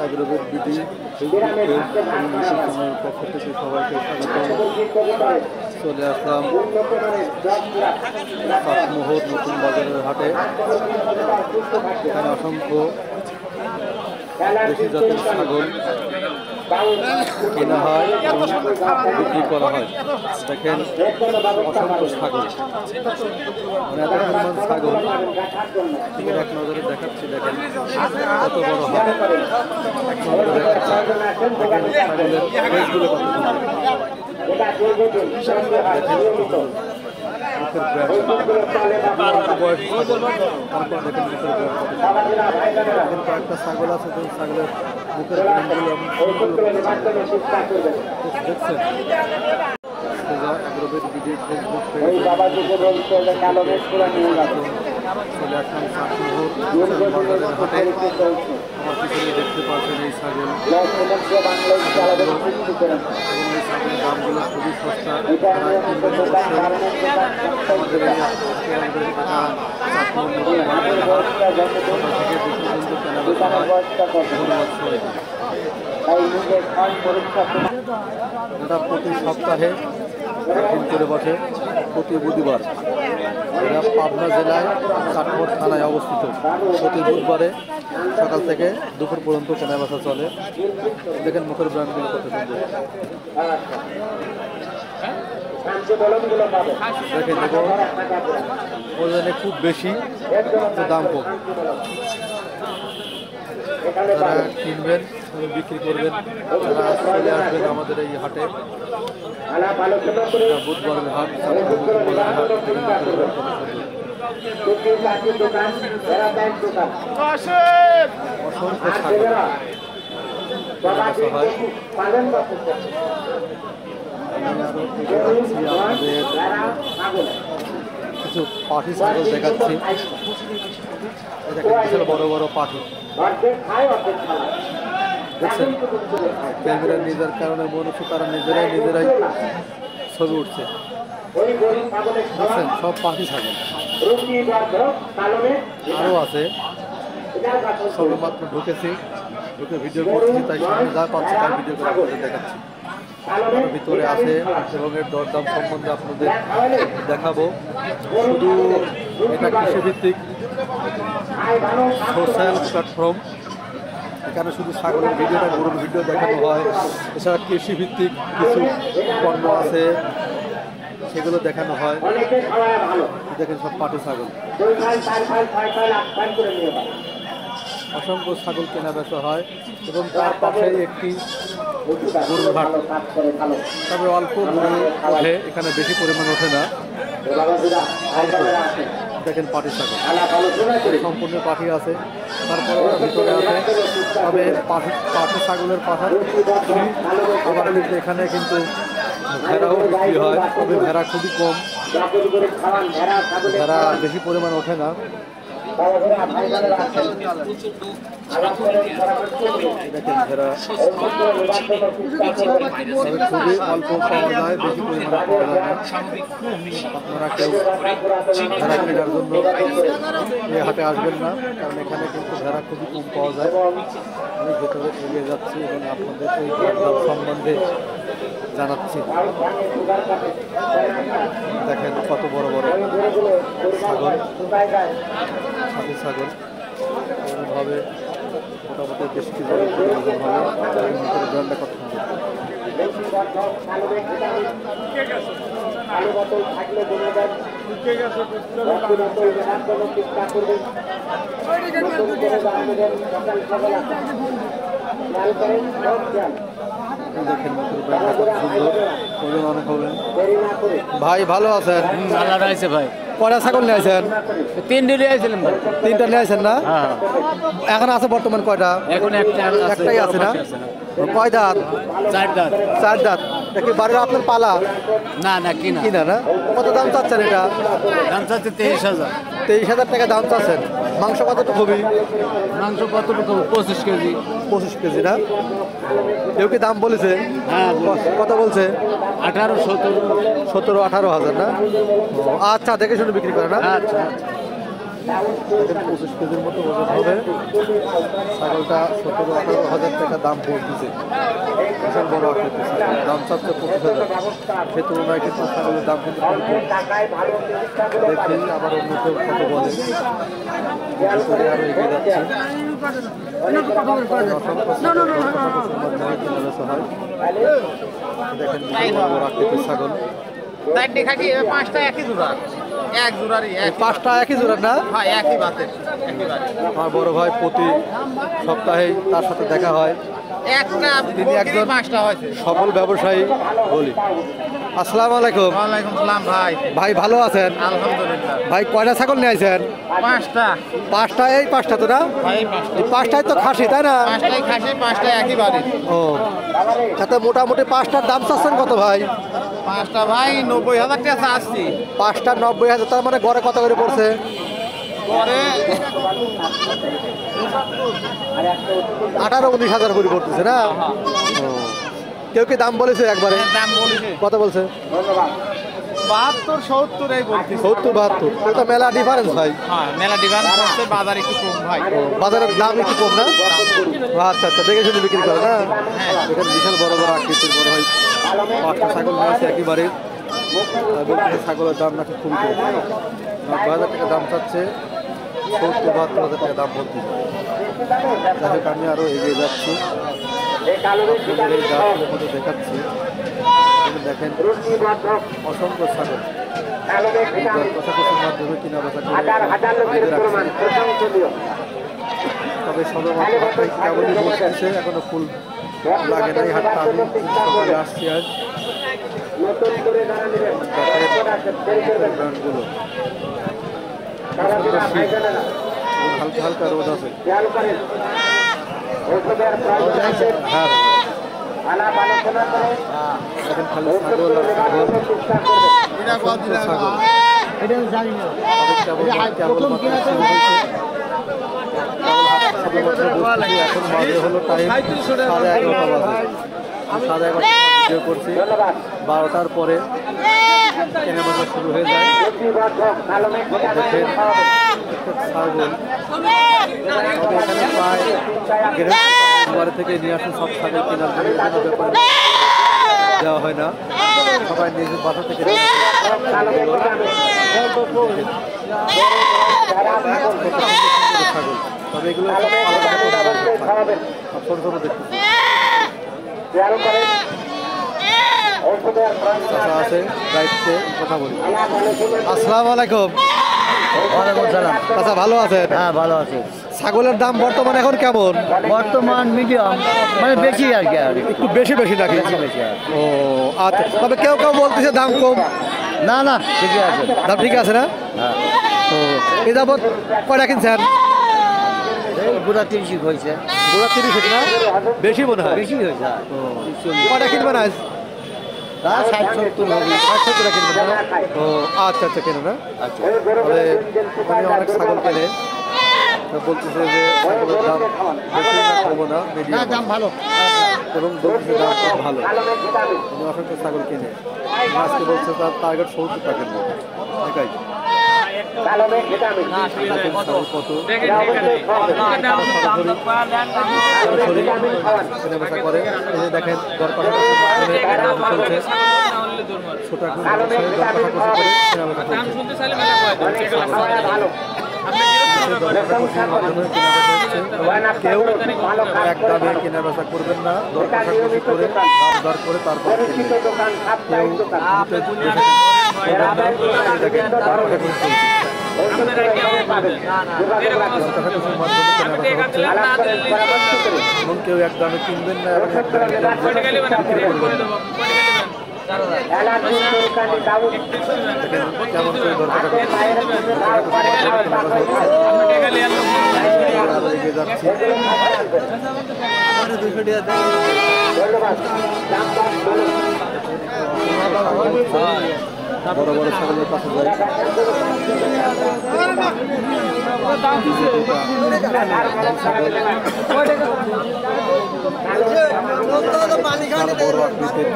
আগ্রহের বিধি পক্ষ থেকে সবাইকে চলে আসলাম চাটমোহর নতুন বাজারের হাটে। এখানে অসংখ্য দেশি জাতের ছাগল কেনা হয় এবং বিক্রি করা হয়। দেখেন অসংখ্য ছাগল, মানে এত পরিমাণ ছাগল ঠিক এক নজরে দেখাচ্ছি। দেখেন কত বড় হাট, এক নজরে দেখাচ্ছি। দেখেন ছাগলের রেসগুলো কত সুন্দর, দেখেন কয়েকটা ছাগল আছে, ছাগলের মুখের ব্র্যান্ডগুলো দেখছেন। অ্যাগ্রোভেট ভিডিও ফেসবুক পেজ চলে আসলাম চাটমোহর বাজারের হাটে। আমার পিছনে দেখতে পাচ্ছেন এই ছাগল, এবং এই ছাগলের দামগুলো খুবই সস্তা। আমাদের এই চাটমোহর বাজারের হাট থেকে দুটো পর্যন্ত কেনাবেচা হয়। ধন্যবাদ সবাইকে। এটা প্রতি সপ্তাহে একদিন করে বসে, প্রতি বুধবার। এটা পাবনা জেলায় চাটমোহর থানায় অবস্থিত। প্রতি বুধবারে সকাল থেকে দুপুর পর্যন্ত কেনাবেচা চলে। দেখেন মুখের ব্র্যান্ডগুলো কত সুন্দর, দেখেন। এবং ওজনে খুব বেশি, দাম কম। যারা কিনবেন বিক্রি করবেন, যারা চলে আসবেন আমাদের এই হাটে, বুধবারের হাট, অসংখ্য ছাগল হয়। কিছু পাঠি ছাগল দেখাচ্ছি। দেখেন বিশাল বড় বড় পাঠি, দেখছেন। ক্যামেরা নিজের কারণে মনে হচ্ছে তারা নিজেরাই ছবি উঠছে, দেখছেন। সব পাখি ছাগল আরও আছে, সবে মাত্র ঢুকে ভিডিও করছি, তাই সামনে যা পাচ্ছি তার ভিডিও করে আপনাদের দেখাচ্ছি। ভিতরে আছে এবং এর দরদাম সম্বন্ধে আপনাদের দেখাবো। শুধু এটা কৃষিভিত্তিক সোশ্যাল প্ল্যাটফর্ম, এখানে শুধু ছাগলের ভিডিওটা, গরুর ভিডিও দেখানো হয়। এছাড়া কৃষিভিত্তিক কিছু পণ্য আছে, সেগুলো দেখানো হয়। দেখেন সব পাটি ছাগল, অসংখ্য ছাগল কেনা বেচা হয়। এবং তার পাশে একটি গরুর হাট, তবে অল্প গরু ওঠে, এখানে বেশি পরিমাণ ওঠে না, অল্প। দেখেন পাটি ছাগল, সম্পূর্ণ পাখি আছে, তারপরে ভিতরে আছে। তবে পাটি ছাগলের পাশাপাশি আবার কিন্তু এখানে কিন্তু ভেড়াও বিক্রি হয়, তবে ভেড়া খুবই কম, ভেড়া বেশি পরিমাণ ওঠে না। দেখেন ভেড়া খুবই অল্প পাওয়া যায়, বেশি পরিমাণে পাওয়া যায় না। আপনারা কেউ ভেড়া কেনার জন্য এই হাটে আসবেন না, কারণ এখানে কিন্তু ভেড়া খুবই কম পাওয়া যায়। আমি ভেতরে এগিয়ে যাচ্ছি এবং আপনাদের এই দরদাম সম্বন্ধে জানাচ্ছি। দেখেন কত বড় বড় ছাগল, সাথী ছাগল, এরকমভাবে মোটামুটি বেশ কিছু ব্র্যান্ডটা কত সুন্দর। দেখেন ওজন অনেক হবে। ভাই ভালো আছেন? আল্লাহ রাখছে ভাই। কয়টা ছাগল নিয়ে আসেন? তিনটে নিয়ে আসছিলাম ভাই। তিনটা নিয়ে আসেন না? এখন আছে বর্তমান কয়টা? এখন একটাই আছে না? কয় দাঁত? চার দাঁত। চার দাঁত। দেখি বাড়ির আপনার পালা? না না কিনা। কিনা না? কত দাম চাচ্ছেন এটা? দাম চাচ্ছে 23,000। 23,000 টাকা দাম চাচ্ছেন। মাংস কতটুকু হবে? মাংস কতটুকু? 25 কেজি। 25 কেজি না? কেউ কি দাম বলেছে? হ্যাঁ। কত বলছে? 18, 17, 17, 18,000 না? আচ্ছা, দেখে শুনে বিক্রি করে না? আচ্ছা। এখানে 25 কেজির মতো ওজন হবে। ছাগলটা 17-18 হাজার টাকা দাম বলতেছে। বিশাল বড় আকৃতির ছাগল, দাম চাচ্ছে 25,000। সে তুলনায় কিন্তু ছাগলের দাম কিন্তু খুবই কম। দেখি আবার অন্য কেউ কত বলে। ভিতরে আরো এগিয়ে যাচ্ছে। অসংখ্য ছাগল মাধ্যমে কেনা বেচা হয়। দেখেন বিশাল বড় আকৃতির ছাগল। পাঁচটা একই জোড়া, এক জোড়ারই এই পাঁচটা একই জোড়া না? হয়, একই বাতের একেবারে। আমার বড় ভাই প্রতি সপ্তাহেই তার সাথে দেখা হয়। একটা তিনি একজন পাঁচটা হয়েছে। সফল ব্যবসায়ী বলি। আসসালামু আলাইকুম। ওয়ালাইকুম সালাম ভাই। ভাই ভালো আছেন? আলহামদুলিল্লাহ। ভাই কয়টা ছাগল নিয়ে আইছেন? পাঁচটা। পাঁচটা, এই পাঁচটা তো না? ভাই পাঁচটা। এই পাঁচটাই তো খাসি তাই না? পাঁচটাই খাসি, পাঁচটা একই বাড়ি। ও তাতে মোটামুটি পাঁচটার দাম চাচ্ছেন কত ভাই? পাঁচটা ভাই 90,000 টাকা আসছি। পাঁচটা 90,000, তার মানে গড়ে কত করে পড়ছে? পরে 18-19 হাজার করে পড়তেছে না? ও কেউ কি দাম বলেছে একবারে? দাম বলেছে কত বলছে? 72-70 এই বলছি। 70-72, তো মেলা ডিফারেন্স ভাই। হ্যাঁ, মেলা ডিমান্ড করছে, বাজার একটু কম ভাই। ও, বাজারের দাম একটু কম না? ও, আচ্ছা আচ্ছা, দেখে শুনে বিক্রি করে না? এখানে বিশাল বড় বড় আকৃতির বড় ভাই পাঁচটা ছাগল নিয়ে আসে একেবারে। বলতে ছাগলের দাম নাকি খুবই কম। 90,000 টাকা দাম চাচ্ছে, 70-72 হাজার টাকা দাম বলতে। যাই হোক আমি আরও এগিয়ে যাচ্ছি, আপনাদের এই গাছগুলোর মধ্যে দেখাচ্ছি। এখানে দেখেন অসংখ্য ছাগল কষাকষির মাধ্যমে কিনা বেচা করে রাখছে। তবে সদরমাত্র হাটটাই কেবলই বসতেছে, এখনো ফুল লাগে নাই হাটটা। আমি সকালে আসছি আজ। ব্র্যান্ডগুলো হালকা হালকা রোদ আছে। হ্যাঁ এখন খালি ছাগল আর ছাগল, অসংখ্য ছাগল। কেবলমাত্র শুরু হয়েছে। এখন বাজে হলো টাইম 11:30 বাজে। আমি 11:30 ভিডিও করছি, 12টার পরে কেনাবেচা শুরু হয়ে যায়। দেখেন ছাগল, তবে এখানে প্রায় গৃহস্থ থেকে নিয়ে আসেন সব ছাগল কেনার জন্য, কোনো ব্যাপারে দেওয়া হয় না, সবাই নিজের বাসা থেকে নিয়ে আসে ছাগল। তবে এগুলো সব আলাদা সব ছোট ছোট দেখতেছি। চাচা আছে দায়িত্বে, কথা বলি। আসসালামু আলাইকুম। ওয়ালাইকুম সালাম। চাচা ভালো আছেন? হ্যাঁ, ভালো আছে। ছাগলের দাম বর্তমানে এখন কেমন? বর্তমান মিডিয়াম, মানে বেশি আর কি, আর একটু বেশি বেশি নাকি? বেশি আর। ও আচ্ছা, তবে কেউ কেউ বলতেছে দাম কম। না না, ঠিকই আছে। দাম ঠিক আছে না? হ্যাঁ, ও এই যাবৎ কয়টা কিনছেন? এই পুরা 30 হয়েছে। গোড়া 30 হচ্ছে না? বেশি মনে হয়। বেশি হয়েছে। কয়টা কিনবেন আজ? 60-70 হবে। 60-70 কিনবেন না? ও আচ্ছা আচ্ছা, কেন না? আচ্ছা। তবে ওখানে অনেক ছাগল কেনে, তো বলতেছে যে ছাগলের দাম বেশি না কমও না, না, মিডিয়াম, দাম ভালো। এবং বলতেছে দাম খুব ভালো। উনি অসংখ্য ছাগল কিনে আজকে বলছে তার টার্গেট 70 টাকার মতো। এটাই দেখেন ছাগল কত সরাসরি কেনাবেচা করে। এই যে দেখেন দর কষাকষির মাধ্যমে কেনাবেচা চলছে, ছোট একজন ব্যবসায়ী দর কষাকষি করে কেনাবেচা চলছে। কেউ এক দামে কেনা বেচা করবেন না, দর কষাকষি করে দাম দর করে তারপর কিনবেন। কেউ দেখেন দর কষাকষি চলছে, এবং কেউ এক দামে কিনবেন না এবং এক দামে বিক্রি করবেন না। কেমন করে দর কষাকষি এগিয়ে যাচ্ছি। বড় বড় ছাগলের পাশে যাই। বড় আকৃতির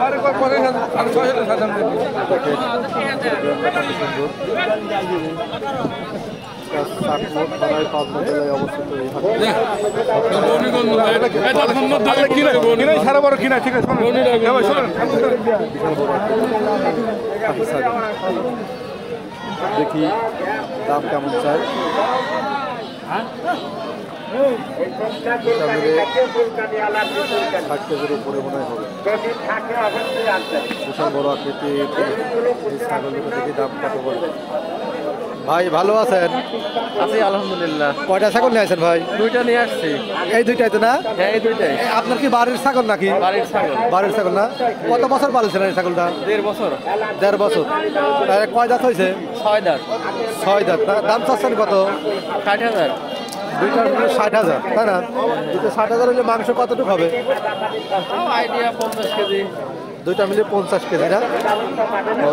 এটা চাটমোট থানায় পাবনা জেলায় অবস্থিত এই হাট। সারা বড় কিনা ঠিক আছে বিশাল বড় খাসি ছাগল। দেখি দাম কেমন চাই। এটা মিলে 60 কেজির উপরে মনে হয় হবে। বিশাল বড় আকৃতির এই ছাগলগুলো দেখি দাম কত বলে। ভাই ভালো আছেন? আছি আলহামদুলিল্লাহ। কয়টা ছাগল নিয়ে আসেন ভাই? দুইটা নিয়ে আসছি। এই দুইটাই তো না? হ্যাঁ এই দুইটাই আপনার কি বাড়ির ছাগল নাকি? বাড়ির ছাগল। বাড়ির ছাগল না? কত বছর পালছেন এই ছাগলটা? 1.5 বছর। 1.5 বছর। তাহলে কয় দাঁত হয়েছে? 6 দাঁত। 6 দাঁত। দাম চাচ্ছেন কত? 60,000। দুইটার মিলে 60,000 তাই না? দুটো 60,000 হলে মাংস কতটুকু হবে? Idea 50 KG. দুইটা মিলে 50 কেজি না? ও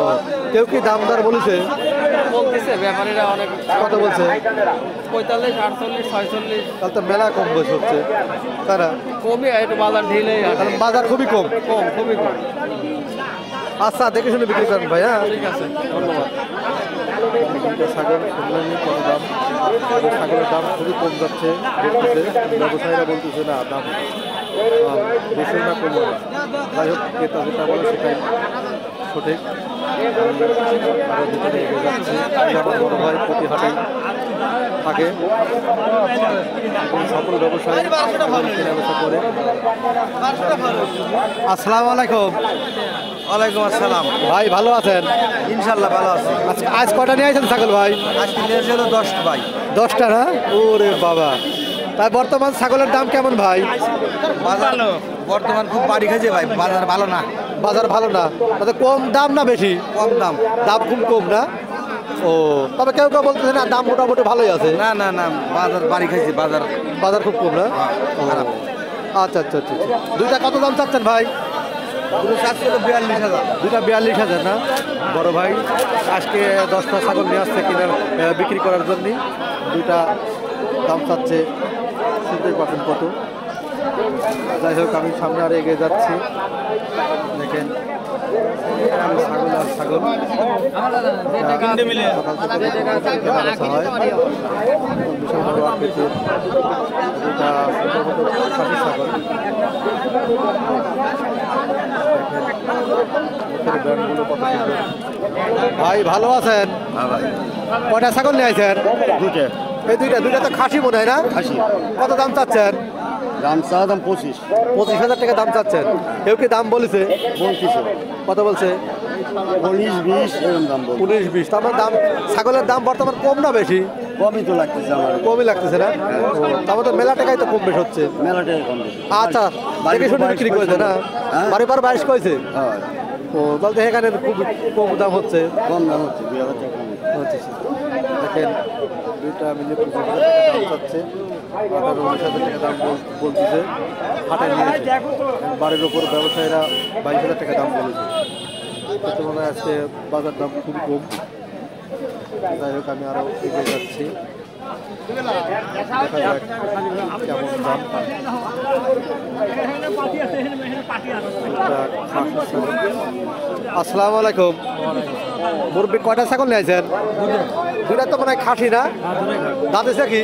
কেউ কি দাম দর বলেছে? বলতেছে ব্যাপারীরা অনেক। কত বলছে? 45, 48, 46। তাহলে তো মেলা কম বয়স হচ্ছে তাই না? কমই একটু বাজার ঢিলেই কারণ বাজার খুবই কম। খুবই কম। আচ্ছা দেখে শুনে বিক্রি করেন ভাই। হ্যাঁ ঠিক আছে ধন্যবাদ। দুইটা ছাগল শুনলেন কত দাম। ছাগলের দাম খুবই কম যাচ্ছে বলতেছে, ব্যবসায়ীরা বলতেছে না দাম বেশি না কম না। যাই হোক ক্রেতা যেটা বলে সেটাই সঠিক। আরও ভিতরে এগিয়ে যাচ্ছে। আমার বড় ভাই প্রতি হাটেই থাকে এবং সকল ব্যবসায়ী কেনা বেচা করে। আসসালামু আলাইকুম। ওয়ালাইকুম আসসালাম। ভাই ভালো আছেন? ইনশাল্লাহ ভালো আছি। আজকে আজ কটা নিয়ে আসেন ছাগল ভাই? আজকে নিয়ে এসেছিল 10 ভাই। 10টা না? ওরে বাবা। তাই বর্তমান ছাগলের দাম কেমন ভাই? বাজার বর্তমান খুব বাড়ি খাইছে ভাই, বাজার ভালো না। বাজার ভালো না? তাতে কম দাম না বেশি? কম দাম। দাম খুব কম না? ও তবে কেউ কেউ বলতেছে না দাম মোটামুটি ভালোই আছে। না না না, বাজার বাড়ি খাইছে, বাজার বাজার খুব কম না? খারাপ। আচ্ছা আচ্ছা আচ্ছা। দুইটা কত দাম চাচ্ছেন ভাই? 42,000। দুইটা 42,000 না? বড় ভাই আজকে 10টা ছাগল নিয়ে আসছে কিনার বিক্রি করার জন্য। দুইটা দাম চাচ্ছে, শুনতেই পাচ্ছেন কত। যাই হোক আমি সামনে আর এগিয়ে যাচ্ছি। দেখেন ছাগল আর ছাগল সকাল থেকে কেনা বেচা হয়। বিশাল বড় আকৃতির দুইটা সম্ভবত খাসি ছাগল। মুখের ব্র্যান্ডগুলো কত সুন্দর। ভাই ভালো আছেন? কয়টা ছাগল নিয়ে আসেন? দুটো এই দুইটা তো খাসি মনে হয় না? খাসি। কত দাম চাচ্ছেন? দাম চা দাম 25। 25,000 টাকা দাম চাচ্ছেন। কেউ কি দাম বলেছে? বলতেছে কত বলছে? 19-20 এরকম দাম বল। 19-20। তার মানে দাম ছাগলের দাম বর্তমান কম না বেশি? কমই তো লাগতেছে আমার। কমই লাগতেছে না? তারপর তো মেলা টাকায় তো কম বেশ হচ্ছে। মেলাটাই কম বেশি। আচ্ছা দেখে শুনে বিক্রি করেছে না? হ্যাঁ। বাড়ি পার 22 করেছে। হ্যাঁ ও তাহলে তো এখানে খুব কম দাম হচ্ছে। কম দাম হচ্ছে, 2,000 টাকা কম হচ্ছে। দেখেন দুইটা মিলে 25,000 টাকা দাম চাচ্ছে। 18-19,000 টাকা দাম বলতেছে হাটে নিয়েছে। বাড়ির ওপর ব্যবসায়ীরা 22,000 টাকা দাম বলেছে। তাতে মনে হয় আজকে বাজার দাম খুবই কম। যাই হোক আমি আরও এগিয়ে যাচ্ছি। দেখা যাক কেমন দাম। আসসালামু আলাইকুম। মুরব্বী কয়টা ছাগল নিয়েছেন? দুটা তো মনে হয় খাসি না? দাঁতেছে কি?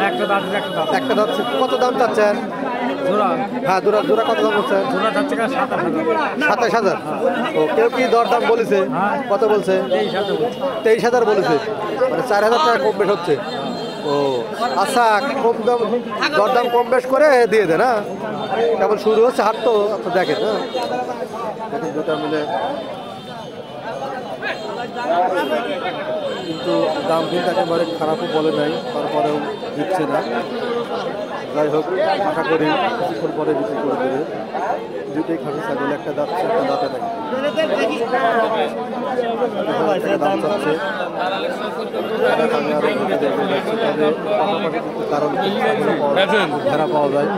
একটা দাঁত। কত দাম চাচ্ছেন? হ্যাঁ জোড়া কত দাম হচ্ছে? 27,000। ও কেউ কি দরদাম বলেছে? কত বলছে? 23,000 বলেছে। মানে 4,000 টাকা কম বেশ হচ্ছে। ও আচ্ছা কম দাম দরদাম কম বেশ করে দিয়ে দেন। না কেবল শুরু হচ্ছে হাট তো আপনি দেখেন। হ্যাঁ দেখেন দুটা মিলে কিন্তু দাম কিন্তু একেবারে খারাপও বলে নাই, তারপরেও দিচ্ছে না। যাই হোক আশা করি কিছুক্ষণ পরে বিক্রি করে দেবে। দুইটাই খাসি ছাগল, একটা দাঁতছে একটা দাঁতে নাই। দাম চাচ্ছে আমি আরো ঘুরে দেখে যাচ্ছি। তবে পাশাপাশি কিন্তু কারণ ভেড়া পাওয়া যায়।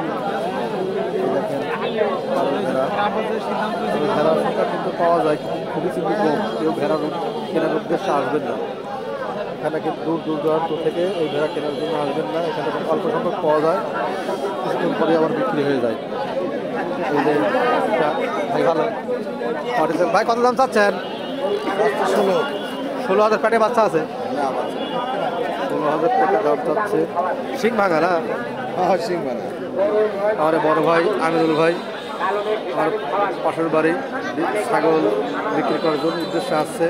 ভেড়ার সংখ্যা কিন্তু পাওয়া যায় খুবই কিন্তু কম। কেউ ভেড়ার কেনার উদ্দেশ্যে আসবেন না। এখানে কিন্তু দূর দূর দূরান্ত থেকে এই ভেড়া কেনার জন্য আসবেন না। এখানে অল্প সংখ্যক পাওয়া যায়, কিছুক্ষণ পরে আবার বিক্রি হয়ে যায়। এই যে ভাই ভালো ভাই কত দাম চাচ্ছেন? 16,000 পেটে বাচ্চা আছে? 16,000 15,000 টাকা দাম চাচ্ছে। সিং ভাঙা না? হ্যাঁ সিং মানে আমার বড় ভাই আমিরুল ভাই আমার পাশের বাড়ি ছাগল বিক্রি করার জন্য উদ্দেশ্যে আসছে।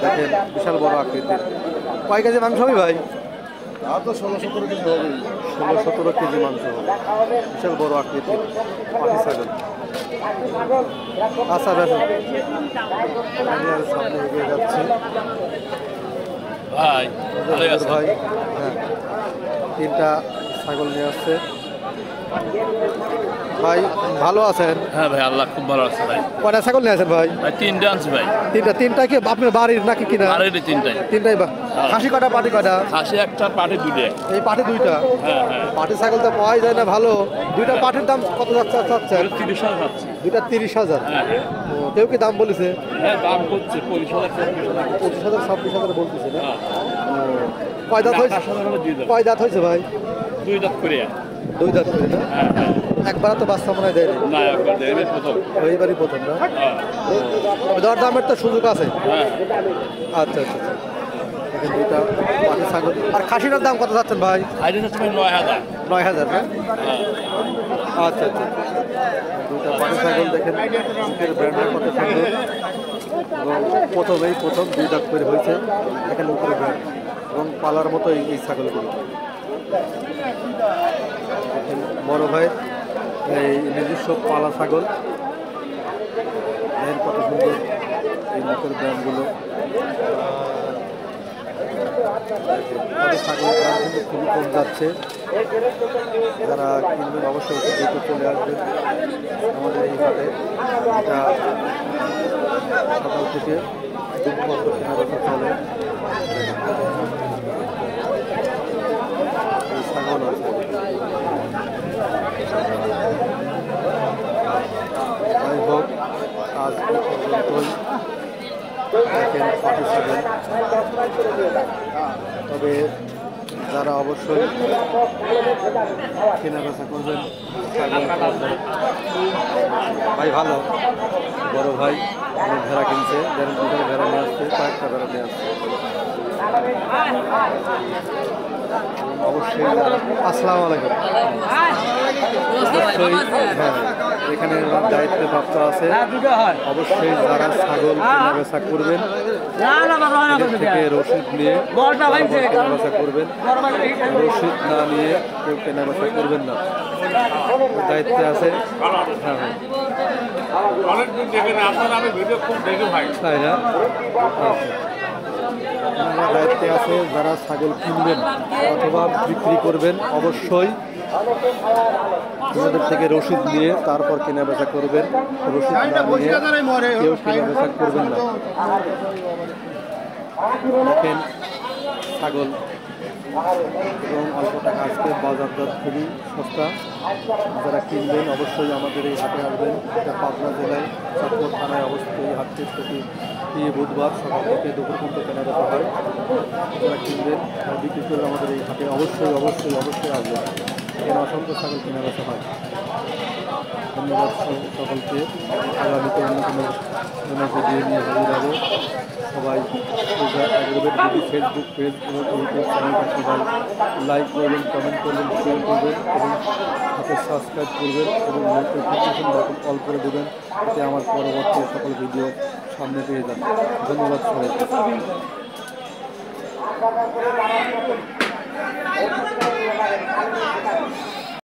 দেখেন বিশাল বড় আকৃতির। কয় কেজি মাংস হবে ভাই? আর তো 16-17 কেজি হবে। 16-17 কেজি মাংস হবে। বিশাল বড় আকৃতির পাখি ছাগল। আচ্ছা বেশ, আমি আর সামনে এগিয়ে যাচ্ছি। ভাই ভাই হ্যাঁ 3টা ছাগল নিয়ে আসছে। ভাই ভালো আছেন? হ্যাঁ ভাই আল্লাহ খুব ভালো আছে ভাই। কয়টা ছাগল নিয়ে আছেন ভাই? ভাই 3টা আনছি ভাই। তিনটা কি আপনার বাড়ির নাকি কিনা? আর এই 3টাই। তিনটাই খাসি কটা পাটি কটা? খাসি একটা পাটি 2টা। এই পাটি 2টা? হ্যাঁ হ্যাঁ। পাটি ছাগল তো পাওয়াই যায় না ভালো। 2টা পাটির দাম কত চাচ্ছেন? 30,000 যাচ্ছে। 2টা 30,000। হ্যাঁ হ্যাঁ। কেউ কি দাম বলেছে? হ্যাঁ দাম করছে 25,000 25,000 26,000 বলতেছে না? হ্যাঁ। কয় দাঁত হয়েছে? 28,000 দিয়ে দেব। কয় দাঁত হয়েছে ভাই? 2 দাঁত করে। 2 দাঁত করে না? হ্যাঁ হ্যাঁ। একবার তো বাচ্চা মনে হয় দেয়নি। না একবার দেবে প্রথম। এইবারই প্রথম না? হ্যাঁ তবে দর দামের তো সুযোগ আছে। হ্যাঁ। আচ্ছা আচ্ছা। দেখেন 2টা পাটি ছাগল। আর খাসিটার দাম কত যাচ্ছেন ভাই? আইডি হচ্ছে ভাই 9,000। 9,000 না? হ্যাঁ। আচ্ছা আচ্ছা। 2টা পাটি ছাগল দেখেন মুখের ব্র্যান্ডটা কত সুন্দর। এবং প্রথম 2 দাঁত করে হয়েছে। দেখেন মুখের ব্র্যান্ড এবং পালার মতো এই ছাগলগুলো। দেখেন বড় ভাই এই নিজস্ব পালা ছাগল। দেখেন কত সুন্দর এই মুখের ব্র্যান্ডগুলো। ছাগল দাম কিন্তু খুবই কম যাচ্ছে। যারা কিনবেন অবশ্যই দ্রুত চলে আসবেন আমাদের এই হাটে। এটা সকাল থেকে দুপুর কেনাবেচা চলে। এই ছাগল আছে। যাই হোক আজ পর্যন্তই দেখেন পাটি ছাগল। তবে যারা অবশ্যই কেনাবেচা করবেন ছাগল ভাই ভালো বড় ভাই অনেক ভেড়া কিনছে, যেন 2টা ভেড়া নিয়ে আসছে, কয়েকটা ভেড়া নিয়ে আসছে। অবশ্যই আসসালামু আলাইকুম। অবশ্যই হ্যাঁ এখানে দায়িত্বে প্রাপ্ত আছে। অবশ্যই যারা ছাগল কেনাবেচা করবেন এদের থেকে রসিদ নিয়ে কেনাবেচা করবেন। রসিদ না নিয়ে কেউ কেনাবেচা করবেন না, দায়িত্বে আছে। হ্যাঁ হ্যাঁ তাই না? আপনারা দায়িত্বে আছে যারা ছাগল কিনবেন অথবা বিক্রি করবেন অবশ্যই আপনাদের থেকে রসিদ নিয়ে তারপর কেনাবেচা করবেন। রসিদ না নিয়ে কেউ কেনাবেচা করবেন না। দেখেন ছাগল এবং অল্প টাকা আজকে বাজার দর খুবই সস্তা। যারা কিনবেন অবশ্যই আমাদের এই হাটে আসবেন। এটা পাবনা জেলায় চাঁদপুর থানায় অবস্থিত। এই হাটটি প্রতি বুধবার সকাল থেকে দুপুর পর্যন্ত কেনাবেচা হয়। যারা কিনবেন বিক্রি করে আমাদের এই হাটে অবশ্যই আসবেন। এখানে অসংখ্য ছাগল কেনাবেচা হয়। ধন্যবাদ সকলকে। আগামীতে অন্য কোনো ভিডিও নিয়ে হাজির হব। সবাই অ্যাগ্রোভেট যদি ফেসবুক পেজ এবং ইউটিউব চ্যানেলটা সবাই লাইক করবেন, কমেন্ট করবেন, শেয়ার করবেন এবং সাথে সাবস্ক্রাইব করবেন এবং নোটিফিকেশন বাটন অল করে দেবেন, যাতে আমার পরবর্তী সকল ভিডিও সামনে পেয়ে যান। ধন্যবাদ সবাইকে।